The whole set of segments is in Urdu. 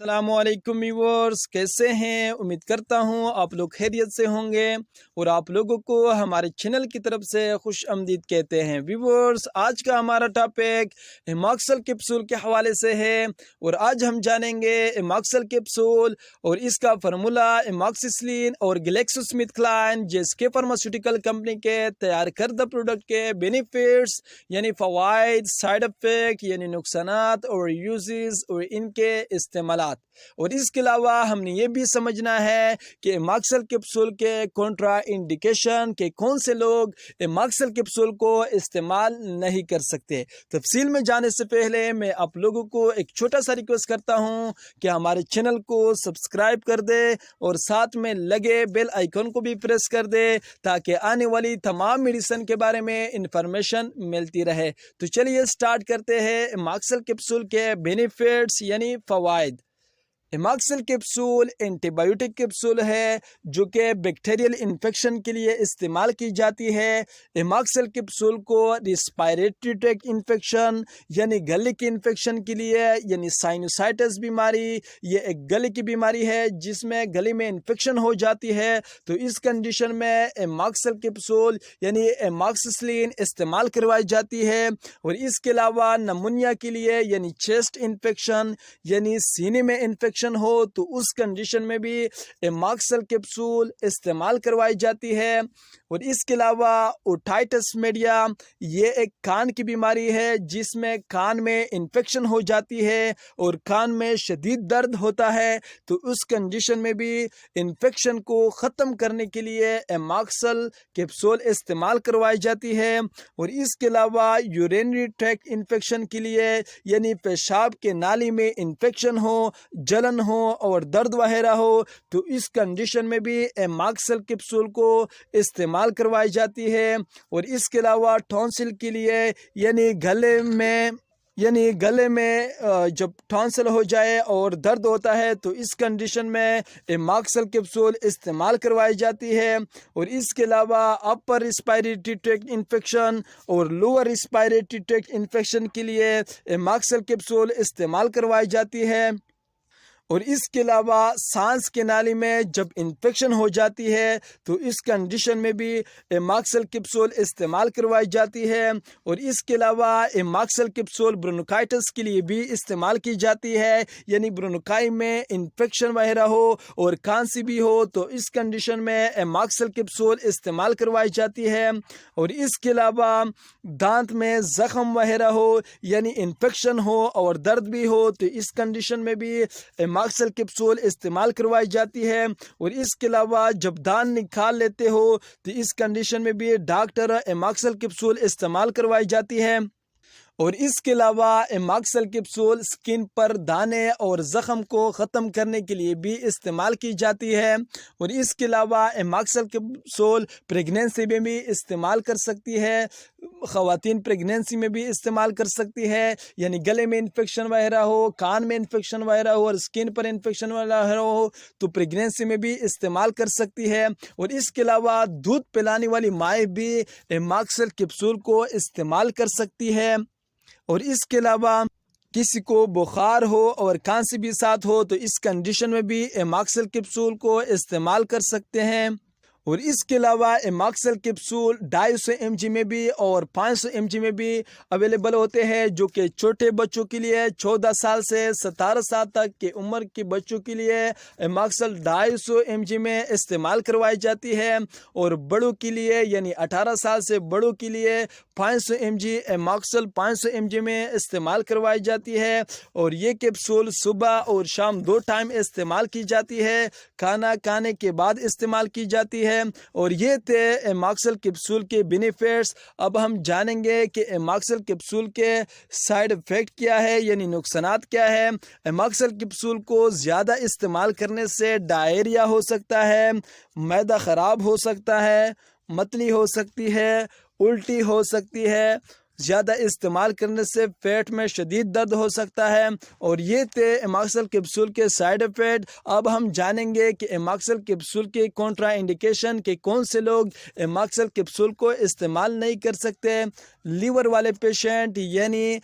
السلام علیکم ویورز، کیسے ہیں؟ امید کرتا ہوں آپ لوگ خیریت سے ہوں گے اور آپ لوگوں کو ہمارے چینل کی طرف سے خوش آمدید کہتے ہیں۔ ویورز، آج کا ہمارا ٹاپک ایماکسل کیپسول کے حوالے سے ہے اور آج ہم جانیں گے ایماکسل کیپسول اور اس کا فارمولا ایماکسسلین اور گلیکسو سمتھ کلائن جیسکے فارماسیوٹیکل کمپنی کے تیار کردہ پروڈکٹ کے بینیفٹس یعنی فوائد، سائیڈ افیکٹ یعنی نقصانات اور یوزز اور ان کے استعمالات، اور اس کے علاوہ ہم نے یہ بھی سمجھنا ہے کہ ایماکسل کیپسول کے کنٹرا انڈیکیشن کہ کون سے لوگ ایماکسل کیپسول کو استعمال نہیں کر سکتے۔ تفصیل میں جانے سے پہلے میں آپ لوگوں کو ایک چھوٹا سا ریکویسٹ کرتا ہوں کہ ہمارے چینل کو سبسکرائب کر دے اور ساتھ میں لگے بیل آئیکن کو بھی پریس کر دے تاکہ آنے والی تمام میڈیسن کے بارے میں انفارمیشن ملتی رہے۔ تو چلیے سٹارٹ کرتے ہیں ایماکسل کیپسول کے بینیفٹس یعنی فوائد۔ ایماکسل کیپسول اینٹی بایوٹک کیپسول ہے جو کہ بیکٹیریل انفیکشن کے لیے استعمال کی جاتی ہے۔ ایماکسل کیپسول کو ریسپائریٹری ٹریکٹ انفیکشن یعنی گلے کی انفیکشن کے لیے یعنی سائنوسائٹس بیماری، یہ ایک گلے کی بیماری ہے جس میں گلے میں انفیکشن ہو جاتی ہے، تو اس کنڈیشن میں ایماکسل کیپسول یعنی ایماکسسلین استعمال کروائی جاتی ہے۔ اور اس کے علاوہ نمونیا کے لیے یعنی چیسٹ انفیکشن یعنی سینے میں انفیکشن ہو تو اس کنڈیشن میں بھی ایماکسل کیپسول استعمال کروائی جاتی ہے۔ اور اس کے علاوہ اوٹائٹس میڈیا، یہ ایک کان کی بیماری ہے جس میں کان میں انفیکشن ہو جاتی ہے اور کان میں شدید درد ہوتا ہے، تو اس کنڈیشن میں بھی انفیکشن کو ختم کرنے کے لیے ایماکسل کیپسول استعمال کروائی جاتی ہے۔ اور اس کے علاوہ یورینری ٹریکٹ انفیکشن کے لیے یعنی پیشاب کے نالی میں انفیکشن ہو، جلن ہو اور درد وغیرہ ہو تو اس کنڈیشن میں بھی ایماکسل کیپسول کو استعمال کروائی جاتی ہے۔ اور اس کے علاوہ ٹونسل کے لیے یعنی گلے میں جب ٹونسل ہو جائے اور درد ہوتا ہے تو اس کنڈیشن میں ایماکسل کیپسول استعمال کروائی جاتی ہے۔ اور اس کے علاوہ اپر ریسپائریٹری ٹریکٹ انفیکشن اور لوور ریسپائریٹری ٹریکٹ انفیکشن کے لیے ایماکسل کیپسول استعمال کروائی جاتی ہے۔ اور اس کے علاوہ سانس کے نالی میں جب انفیکشن ہو جاتی ہے تو اس کنڈیشن میں بھی ایماکسل کیپسول استعمال کروائی جاتی ہے۔ اور اس کے علاوہ ایماکسل کیپسول برونکائٹس کے لیے بھی استعمال کی جاتی ہے، یعنی برونکائی میں انفیکشن وغیرہ ہو اور کھانسی بھی ہو تو اس کنڈیشن میں ایماکسل کیپسول استعمال کروائی جاتی ہے۔ اور اس کے علاوہ دانت میں زخم وغیرہ ہو یعنی انفیکشن ہو اور درد بھی ہو تو اس کنڈیشن میں بھی ایماکسل کیپسول استعمال کروائی جاتی ہے۔ اور اس کے علاوہ جب دانت نکال لیتے ہو تو اس کنڈیشن میں بھی ڈاکٹر ایماکسل کیپسول استعمال کروائی جاتی ہے۔ اور اس کے علاوہ ایماکسل کیپسول سکن پر دانے اور زخم کو ختم کرنے کے لیے بھی استعمال کی جاتی ہے۔ اور اس کے علاوہ ایماکسل کیپسول پریگنینسی میں بھی استعمال کر سکتی ہے، خواتین پریگنینسی میں بھی استعمال کر سکتی ہے، یعنی گلے میں انفیکشن وغیرہ ہو، کان میں انفیکشن وغیرہ ہو اور سکن پر انفیکشن وغیرہ ہو تو پریگنینسی میں بھی استعمال کر سکتی ہے۔ اور اس کے علاوہ دودھ پلانے والی مائیں بھی ایماکسل کیپسول کو استعمال کر سکتی ہے۔ اور اس کے علاوہ کسی کو بخار ہو اور کھانسی بھی ساتھ ہو تو اس کنڈیشن میں بھی ایماکسل کیپسول کو استعمال کر سکتے ہیں۔ اور اس کے علاوہ ایماکسل کیپسول 250 mg میں بھی اور 500 mg میں بھی اویلیبل ہوتے ہیں، جو کہ چھوٹے بچوں کے لیے 14 سال سے 17 سال تک کی عمر کے بچوں کے لیے ایماکسل 250 mg میں استعمال کروائی جاتی ہے، اور بڑوں کے لیے یعنی 18 سال سے بڑوں کے لیے 500 mg ایماکسل 500 mg میں استعمال کروائی جاتی ہے۔ اور یہ کیپسول صبح اور شام 2 ٹائم استعمال کی جاتی ہے، کھانا کھانے کے بعد استعمال کی جاتی ہے۔ اور یہ تھے ایماکسل کیپسول کے بینیفٹس۔ اب ہم جانیں گے کہ ایماکسل کیپسول کے سائیڈ افیکٹ کیا ہے یعنی نقصانات کیا ہے۔ ایماکسل کیپسول کو زیادہ استعمال کرنے سے ڈائریا ہو سکتا ہے، معدہ خراب ہو سکتا ہے، متلی ہو سکتی ہے، الٹی ہو سکتی ہے، زیادہ استعمال کرنے سے پیٹ میں شدید درد ہو سکتا ہے۔ اور یہ تھے ایماکسل کیپسول کے سائیڈ ایفیکٹ۔ اب ہم جانیں گے کہ ایماکسل کیپسول کی کنٹرا انڈیکیشن کہ کون سے لوگ ایماکسل کیپسول کو استعمال نہیں کر سکتے۔ لیور والے پیشنٹ یعنی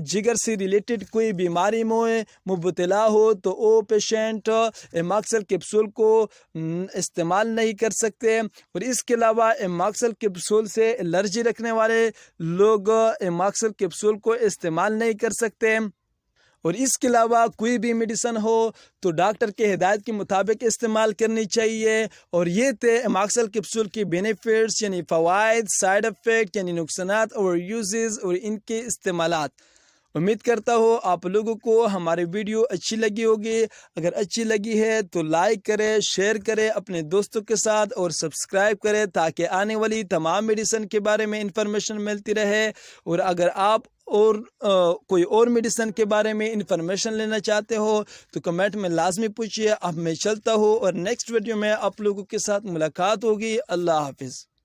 جگر سے ریلیٹڈ کوئی بیماری میں مبتلا ہو تو وہ پیشنٹ ایماکسل کیپسول کو استعمال نہیں کر سکتے۔ اور اس کے علاوہ ایماکسل کیپسول سے الرجی رکھنے والے لوگ ایماکسل کیپسول کو استعمال نہیں کر سکتے۔ اور اس کے علاوہ کوئی بھی میڈیسن ہو تو ڈاکٹر کے ہدایت کے مطابق استعمال کرنی چاہیے۔ اور یہ تھے ایماکسل کیپسول کی بینیفٹس یعنی فوائد، سائیڈ ایفیکٹ یعنی نقصانات اور یوزز اور ان کے استعمالات۔ امید کرتا ہوں آپ لوگوں کو ہماری ویڈیو اچھی لگی ہوگی۔ اگر اچھی لگی ہے تو لائک کریں، شیئر کریں اپنے دوستوں کے ساتھ اور سبسکرائب کریں تاکہ آنے والی تمام میڈیسن کے بارے میں انفارمیشن ملتی رہے۔ اور اگر آپ کوئی اور میڈیسن کے بارے میں انفارمیشن لینا چاہتے ہو تو کمنٹ میں لازمی پوچھیے۔ اب میں چلتا ہوں اور نیکسٹ ویڈیو میں آپ لوگوں کے ساتھ ملاقات ہوگی۔ اللہ حافظ۔